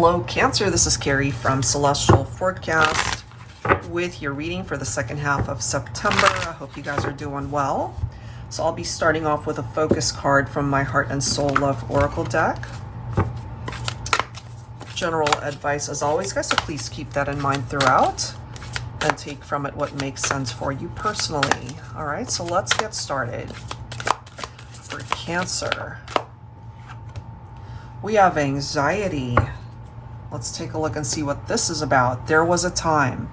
Hello Cancer, this is Carrie from Celestial Forecast with your reading for the second half of September. I hope you guys are doing well. So I'll be starting off with a focus card from my Heart and Soul Love Oracle deck. General advice as always, guys, so please keep that in mind throughout and take from it what makes sense for you personally. All right, so let's get started. For Cancer, we have anxiety. Let's take a look and see what this is about. There was a time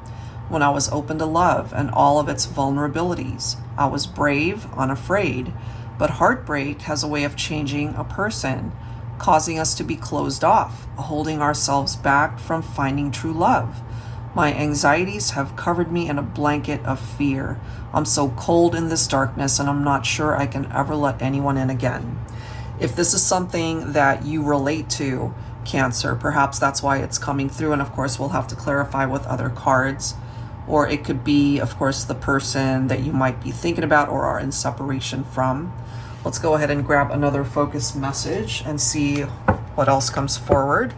when I was open to love and all of its vulnerabilities. I was brave, unafraid, but heartbreak has a way of changing a person, causing us to be closed off, holding ourselves back from finding true love. My anxieties have covered me in a blanket of fear. I'm so cold in this darkness and I'm not sure I can ever let anyone in again. If this is something that you relate to, Cancer, perhaps that's why it's coming through, and of course we'll have to clarify with other cards, or it could be, of course, the person that you might be thinking about or are in separation from. Let's go ahead and grab another focus message and see what else comes forward.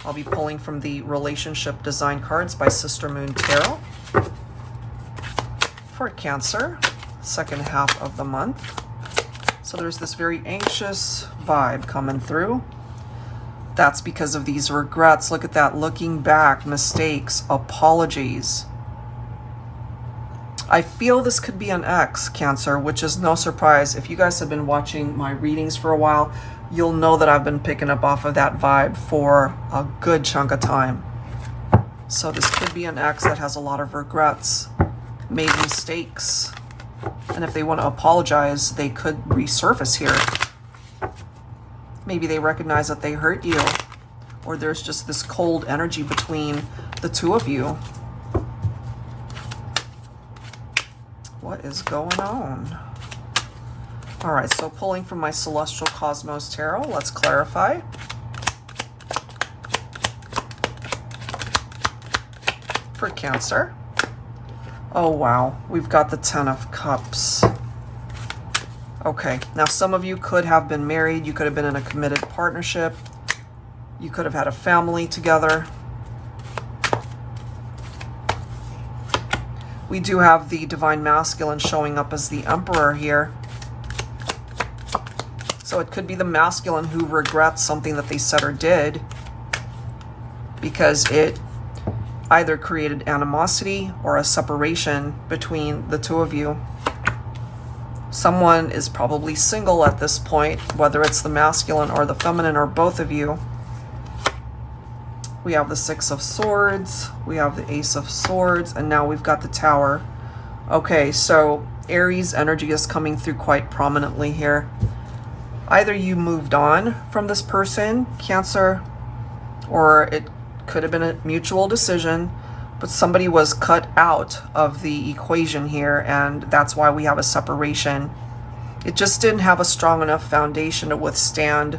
I'll be pulling from the Relationship Design cards by Sister Moon Tarot for Cancer, second half of the month. So there's this very anxious vibe coming through. That's because of these regrets. Look at that, looking back, mistakes, apologies. I feel this could be an ex, Cancer, which is no surprise. If you guys have been watching my readings for a while, you'll know that I've been picking up off of that vibe for a good chunk of time. So this could be an ex that has a lot of regrets, made mistakes. And if they want to apologize, they could resurface here. Maybe they recognize that they hurt you, or there's just this cold energy between the two of you. What is going on? All right, so pulling from my Celestial Cosmos Tarot, let's clarify. For Cancer. Oh, wow. We've got the Ten of Cups. Okay, now some of you could have been married. You could have been in a committed partnership. You could have had a family together. We do have the Divine Masculine showing up as the Emperor here. So it could be the masculine who regrets something that they said or did because it either created animosity or a separation between the two of you. Someone is probably single at this point, whether it's the masculine or the feminine or both of you. We have the Six of Swords, we have the Ace of Swords, and now we've got the Tower. Okay, so Aries energy is coming through quite prominently here. Either you moved on from this person, Cancer, or it could have been a mutual decision, but somebody was cut out of the equation here, and that's why we have a separation. It just didn't have a strong enough foundation to withstand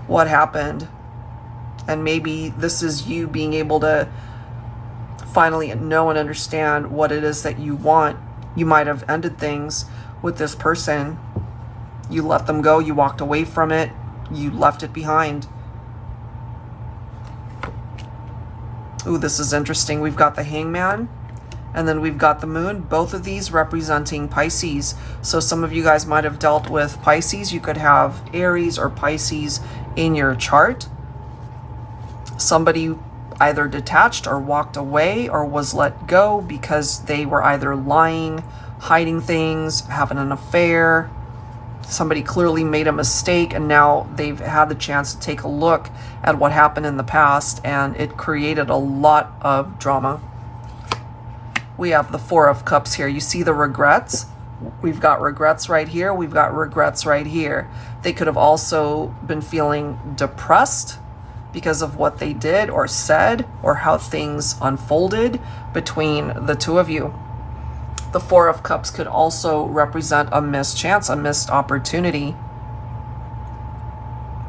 what happened. And maybe this is you being able to finally know and understand what it is that you want. You might have ended things with this person. You let them go, you walked away from it, you left it behind. Ooh, this is interesting. We've got the Hangman, and then we've got the Moon, both of these representing Pisces. So some of you guys might have dealt with Pisces. You could have Aries or Pisces in your chart. Somebody either detached or walked away or was let go because they were either lying, hiding things, having an affair. Somebody clearly made a mistake, and now they've had the chance to take a look at what happened in the past, and it created a lot of drama. We have the Four of Cups here. You see the regrets? We've got regrets right here. We've got regrets right here. They could have also been feeling depressed because of what they did or said or how things unfolded between the two of you. The Four of Cups could also represent a missed chance, a missed opportunity.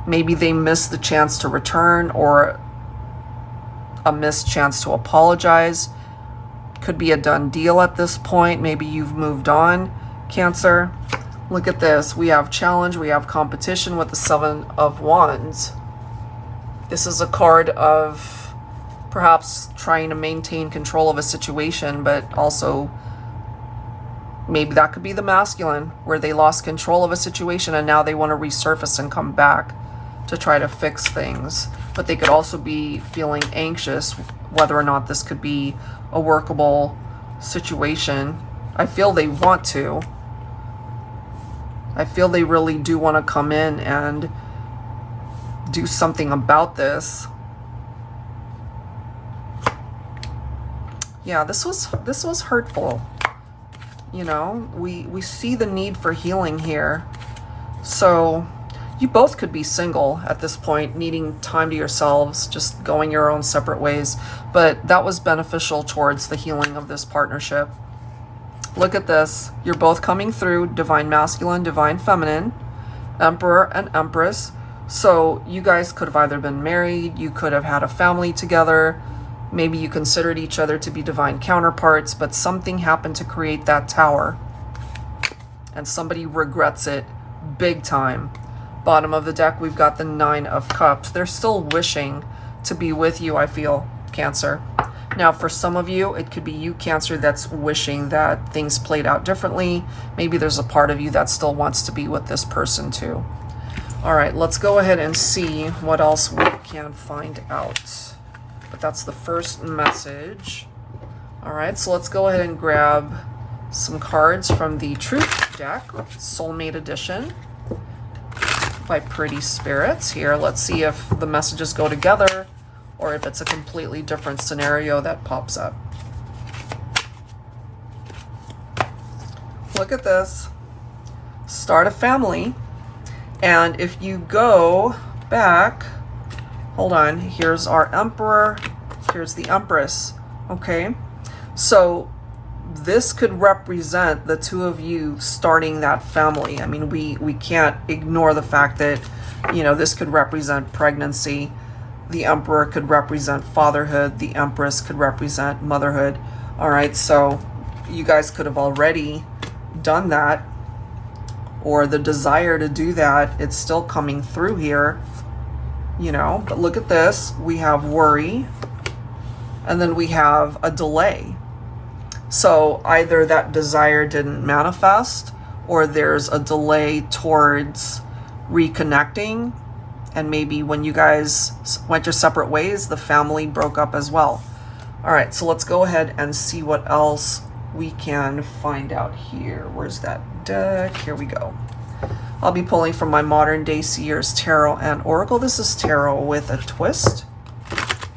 Maybe they missed the chance to return or a missed chance to apologize. Could be a done deal at this point. Maybe you've moved on, Cancer. Look at this. We have challenge, we have competition with the Seven of Wands. This is a card of perhaps trying to maintain control of a situation, but also maybe that could be the masculine, where they lost control of a situation and now they want to resurface and come back to try to fix things. But they could also be feeling anxious whether or not this could be a workable situation. I feel they want to. I feel they really do want to come in and do something about this. Yeah, this was hurtful. You know, we see the need for healing here. So you both could be single at this point, needing time to yourselves, just going your own separate ways. But that was beneficial towards the healing of this partnership. Look at this. You're both coming through divine masculine, divine feminine, emperor and empress. So you guys could have either been married, you could have had a family together, maybe you considered each other to be divine counterparts, but something happened to create that tower. And somebody regrets it big time. Bottom of the deck, we've got the 9 of Cups. They're still wishing to be with you, I feel, Cancer. Now, for some of you, it could be you, Cancer, that's wishing that things played out differently. Maybe there's a part of you that still wants to be with this person too. All right, let's go ahead and see what else we can find out. But that's the first message. All right, so let's go ahead and grab some cards from the Truth deck, Soulmate Edition by Pretty Spirits. Here, let's see if the messages go together or if it's a completely different scenario that pops up. Look at this. Start a family. And if you go back, hold on, here's our Emperor, here's the Empress, okay? So this could represent the two of you starting that family. I mean, we can't ignore the fact that, you know, this could represent pregnancy. The Emperor could represent fatherhood. The Empress could represent motherhood. All right, so you guys could have already done that, or the desire to do that, it's still coming through here, you know. But look at this. We have worry, and then we have a delay. So either that desire didn't manifest, or there's a delay towards reconnecting. And maybe when you guys went your separate ways, the family broke up as well. All right, so let's go ahead and see what else we can find out here. Where's that deck? Here we go. I'll be pulling from my Modern Day Seers Tarot and Oracle. This is tarot with a twist.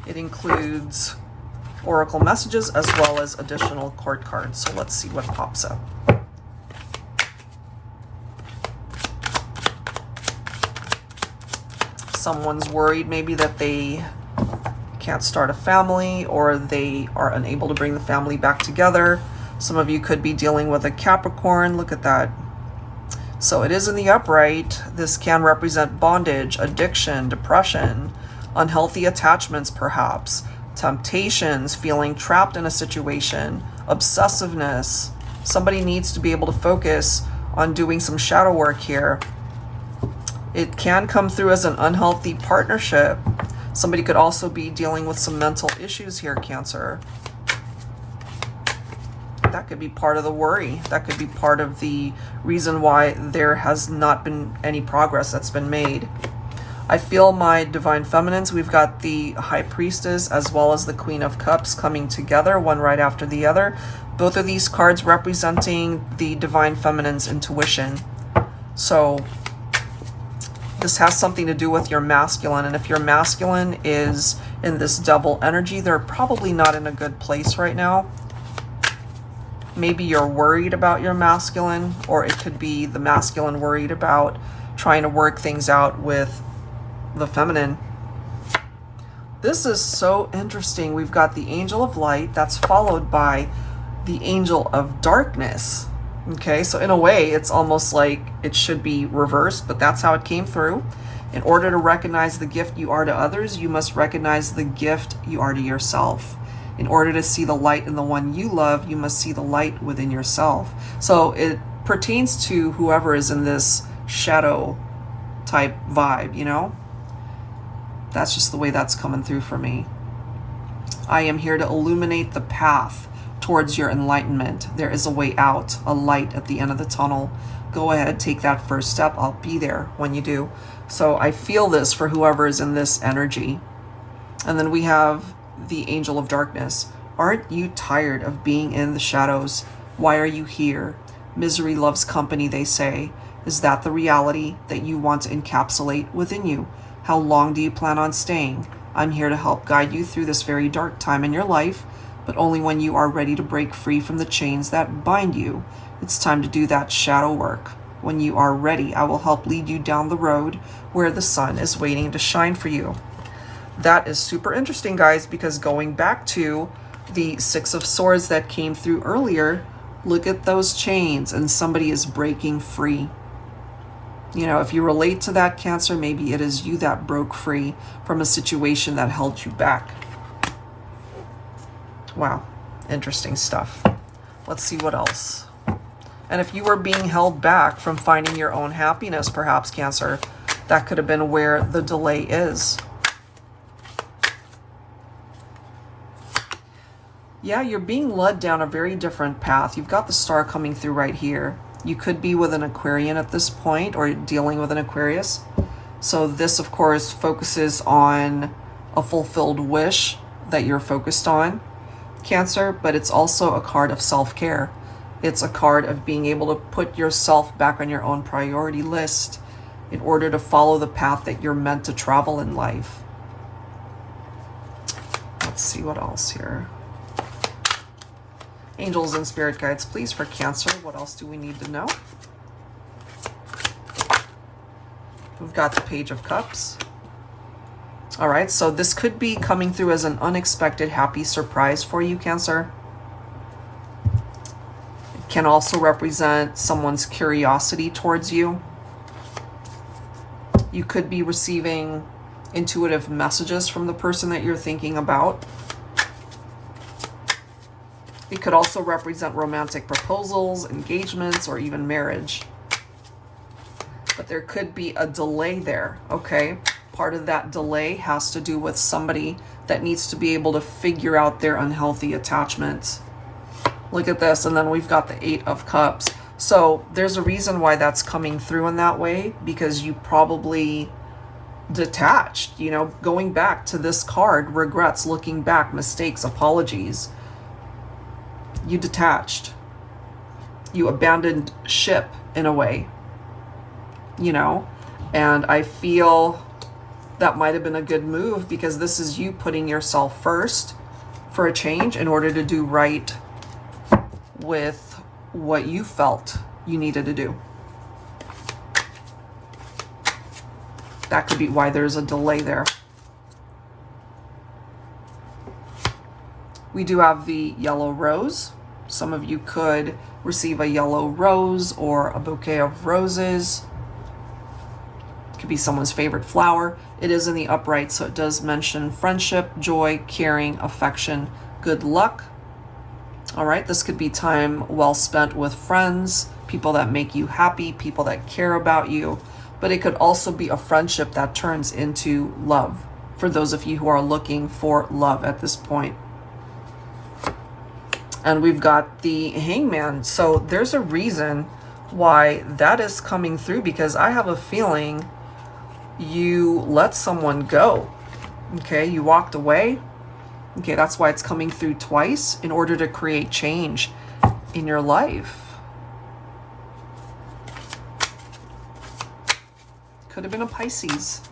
It includes oracle messages as well as additional court cards. So let's see what pops up. Someone's worried maybe that they can't start a family, or they are unable to bring the family back together. Some of you could be dealing with a Capricorn. Look at that. So it is in the upright. This can represent bondage, addiction, depression, unhealthy attachments perhaps, temptations, feeling trapped in a situation, obsessiveness. Somebody needs to be able to focus on doing some shadow work here. It can come through as an unhealthy partnership. Somebody could also be dealing with some mental issues here, Cancer. That could be part of the worry. That could be part of the reason why there has not been any progress that's been made. I feel my divine feminines, we've got the High Priestess as well as the Queen of Cups coming together, one right after the other. Both of these cards representing the divine feminine's intuition. So this has something to do with your masculine, and if your masculine is in this double energy, they're probably not in a good place right now. Maybe you're worried about your masculine, or it could be the masculine worried about trying to work things out with the feminine. This is so interesting. We've got the Angel of Light that's followed by the Angel of Darkness. Okay, so in a way, it's almost like it should be reversed, but that's how it came through. In order to recognize the gift you are to others, you must recognize the gift you are to yourself. In order to see the light in the one you love, you must see the light within yourself. So it pertains to whoever is in this shadow type vibe, you know? That's just the way that's coming through for me. I am here to illuminate the path towards your enlightenment. There is a way out, a light at the end of the tunnel. Go ahead, take that first step. I'll be there when you do. So I feel this for whoever is in this energy. And then we have the Angel of Darkness. Aren't you tired of being in the shadows? Why are you here? Misery loves company, they say. Is that the reality that you want to encapsulate within you? How long do you plan on staying? I'm here to help guide you through this very dark time in your life, but only when you are ready to break free from the chains that bind you. It's time to do that shadow work. When you are ready, I will help lead you down the road where the sun is waiting to shine for you. That is super interesting, guys, because going back to the Six of Swords that came through earlier, look at those chains and somebody is breaking free. You know, if you relate to that, Cancer, maybe it is you that broke free from a situation that held you back. Wow, interesting stuff. Let's see what else. And if you were being held back from finding your own happiness, perhaps, Cancer, that could have been where the delay is. Yeah, you're being led down a very different path. You've got the star coming through right here. You could be with an Aquarian at this point, or dealing with an Aquarius. So this, of course, focuses on a fulfilled wish that you're focused on, Cancer, but it's also a card of self-care. It's a card of being able to put yourself back on your own priority list in order to follow the path that you're meant to travel in life. Let's see what else here. Angels and spirit guides, please, for Cancer. What else do we need to know? We've got the Page of Cups. All right, so this could be coming through as an unexpected happy surprise for you, Cancer. It can also represent someone's curiosity towards you. You could be receiving intuitive messages from the person that you're thinking about. It could also represent romantic proposals, engagements, or even marriage. But there could be a delay there, okay? Part of that delay has to do with somebody that needs to be able to figure out their unhealthy attachments. Look at this, and then we've got the Eight of Cups. So there's a reason why that's coming through in that way, because you probably detached, you know, going back to this card, regrets, looking back, mistakes, apologies. You detached. You abandoned ship in a way, you know, and I feel that might have been a good move, because this is you putting yourself first for a change in order to do right with what you felt you needed to do. That could be why there's a delay there. We do have the yellow rose. Some of you could receive a yellow rose or a bouquet of roses. It could be someone's favorite flower. It is in the upright, so it does mention friendship, joy, caring, affection, good luck. All right, this could be time well spent with friends, people that make you happy, people that care about you. But it could also be a friendship that turns into love for those of you who are looking for love at this point. And we've got the Hangman. So there's a reason why that is coming through, because I have a feeling you let someone go. Okay, you walked away. Okay, that's why it's coming through twice, in order to create change in your life. Could have been a Pisces.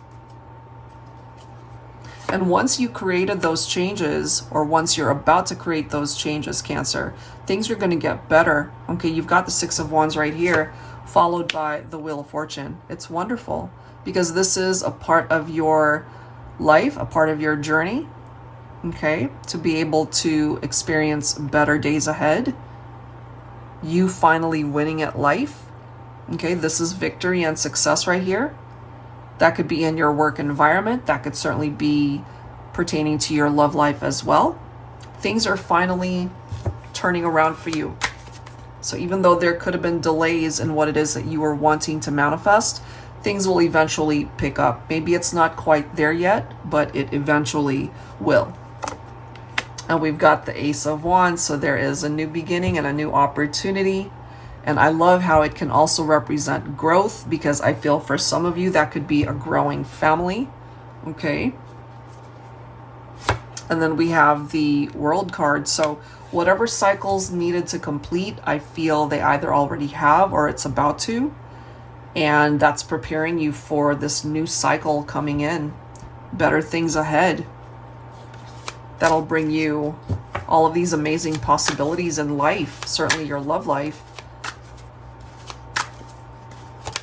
And once you created those changes, or once you're about to create those changes, Cancer, things are going to get better. Okay, you've got the Six of Wands right here, followed by the Wheel of Fortune. It's wonderful, because this is a part of your life, a part of your journey, okay, to be able to experience better days ahead. You finally winning at life. Okay, this is victory and success right here. That could be in your work environment. That could certainly be pertaining to your love life as well. Things are finally turning around for you. So even though there could have been delays in what it is that you were wanting to manifest, things will eventually pick up. Maybe it's not quite there yet, but it eventually will. And we've got the Ace of Wands, so there is a new beginning and a new opportunity. And I love how it can also represent growth, because I feel for some of you that could be a growing family. Okay. And then we have the World card. So whatever cycles needed to complete, I feel they either already have or it's about to. And that's preparing you for this new cycle coming in. Better things ahead. That'll bring you all of these amazing possibilities in life, certainly your love life.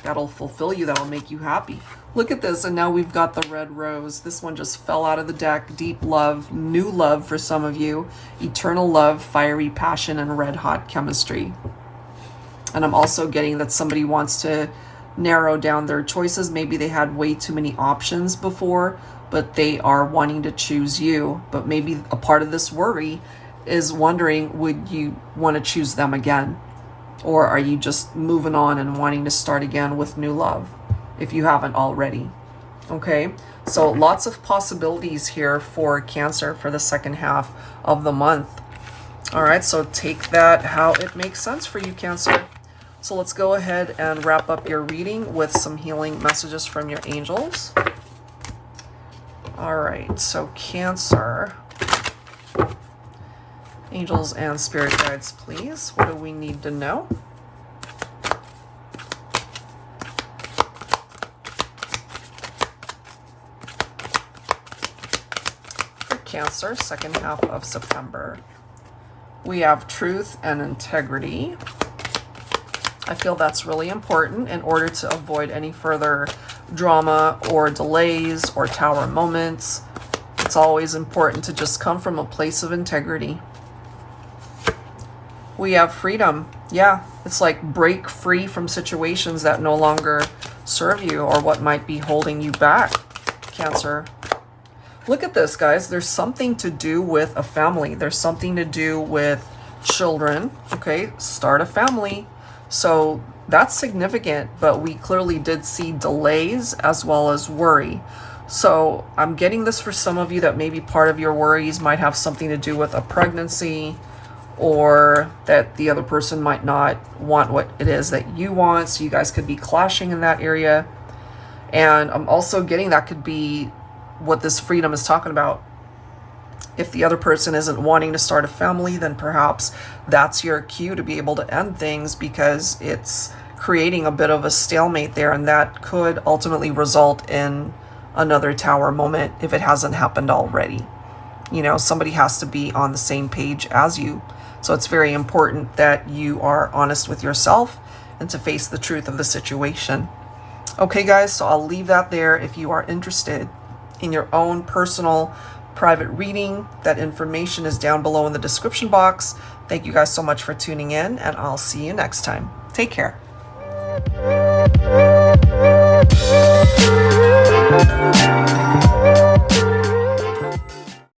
That'll fulfill you, that'll make you happy. Look at this, and now we've got the red rose. This one just fell out of the deck. Deep love, new love for some of you. Eternal love, fiery passion, and red hot chemistry. And I'm also getting that somebody wants to narrow down their choices. Maybe they had way too many options before, but they are wanting to choose you. But maybe a part of this worry is wondering, would you want to choose them again? Or are you just moving on and wanting to start again with new love, if you haven't already? Okay, so lots of possibilities here for Cancer for the second half of the month. All right, so take that how it makes sense for you, Cancer. So let's go ahead and wrap up your reading with some healing messages from your angels. All right, so Cancer, angels and spirit guides, please. What do we need to know? For Cancer, second half of September, we have truth and integrity. I feel that's really important in order to avoid any further drama or delays or tower moments. It's always important to just come from a place of integrity. We have freedom. Yeah, it's like break free from situations that no longer serve you or what might be holding you back, Cancer. Look at this, guys. There's something to do with a family. There's something to do with children. Okay, start a family. So that's significant, but we clearly did see delays as well as worry. So I'm getting this for some of you that maybe part of your worries might have something to do with a pregnancy, or that the other person might not want what it is that you want. So you guys could be clashing in that area. And I'm also getting that could be what this freedom is talking about. If the other person isn't wanting to start a family, then perhaps that's your cue to be able to end things, because it's creating a bit of a stalemate there, and that could ultimately result in another tower moment if it hasn't happened already. You know, somebody has to be on the same page as you. So it's very important that you are honest with yourself and to face the truth of the situation. Okay, guys, so I'll leave that there. If you are interested in your own personal private reading, that information is down below in the description box. Thank you guys so much for tuning in, and I'll see you next time. Take care.